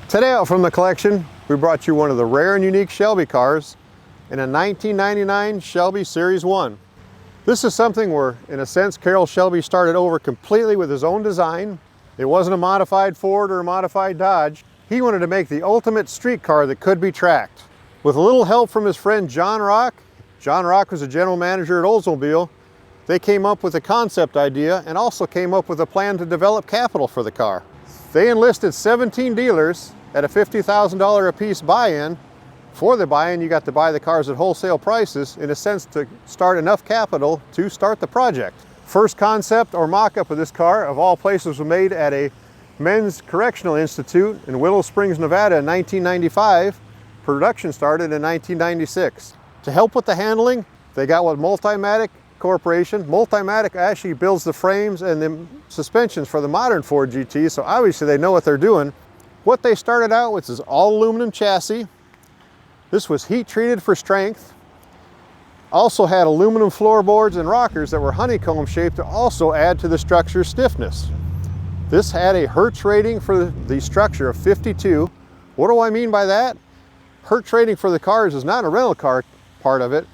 Today out from the collection, we brought you one of the rare and unique Shelby cars in a 1999 Shelby Series 1. This is something where, in a sense, Carroll Shelby started over completely with his own design. It wasn't a modified Ford or a modified Dodge. He wanted to make the ultimate street car that could be tracked. With a little help from his friend John Rock was a general manager at Oldsmobile, they came up with a concept idea and also came up with a plan to develop capital for the car. They enlisted 17 dealers at a $50,000 a piece buy-in. For the buy-in, you got to buy the cars at wholesale prices, in a sense to start enough capital to start the project. First concept or mock-up of this car, of all places, was made at a men's correctional institute in Willow Springs, Nevada in 1995. Production started in 1996. To help with the handling, they got with Multimatic Corporation. Multimatic actually builds the frames and the suspensions for the modern Ford GT, so obviously they know what they're doing. What they started out with is all aluminum chassis. This was heat treated for strength. Also had aluminum floorboards and rockers that were honeycomb shaped to also add to the structure's stiffness. This had a Hertz rating for the structure of 52. What do I mean by that? Hertz rating for the cars is not a rental car part of it,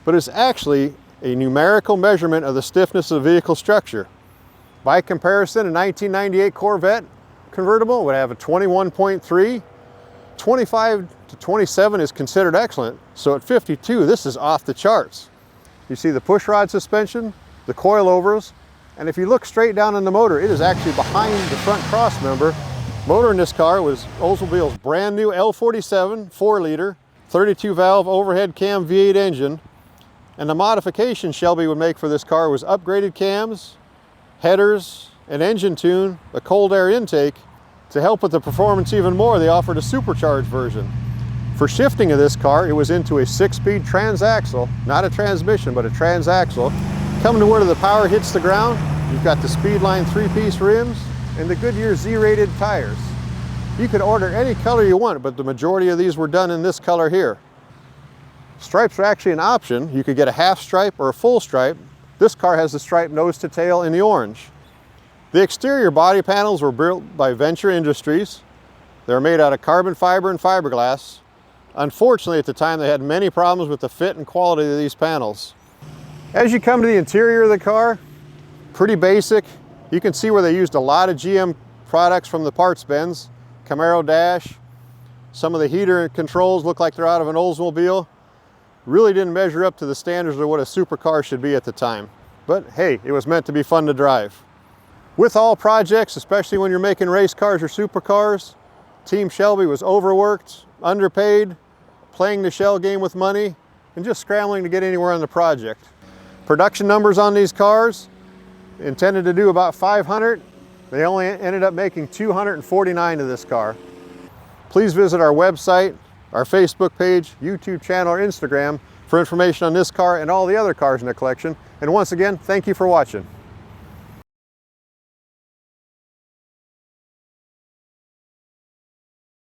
but it's actually a numerical measurement of the stiffness of the vehicle structure. By comparison, a 1998 Corvette convertible would have a 21.3. 25 to 27 is considered excellent, so at 52, this is off the charts. You see the pushrod suspension, the coilovers, and if you look straight down on the motor, it is actually behind the front cross member. Motor in this car was Oldsmobile's brand new L47 4-liter 32 valve overhead cam V8 engine, and the modification Shelby would make for this car was upgraded cams, headers, an engine tune, a cold air intake. To help with the performance even more, they offered a supercharged version. For shifting of this car, it was into a 6-speed transaxle, not a transmission, but a transaxle. Coming to where the power hits the ground, you've got the Speedline 3-piece rims and the Goodyear Z-rated tires. You could order any color you want, but the majority of these were done in this color here. Stripes are actually an option. You could get a half stripe or a full stripe. This car has the stripe nose to tail in the orange. The exterior body panels were built by Venture Industries. They're made out of carbon fiber and fiberglass. Unfortunately, at the time, they had many problems with the fit and quality of these panels. As you come to the interior of the car, pretty basic. You can see where they used a lot of GM products from the parts bins. Camaro dash. Some of the heater controls look like they're out of an Oldsmobile. Really didn't measure up to the standards of what a supercar should be at the time. But hey, it was meant to be fun to drive. With all projects, especially when you're making race cars or supercars, Team Shelby was overworked, underpaid, playing the shell game with money, and just scrambling to get anywhere on the project. Production numbers on these cars, intended to do about 500. They only ended up making 249 of this car. Please visit our website, our Facebook page, YouTube channel, or Instagram for information on this car and all the other cars in the collection. And once again, thank you for watching.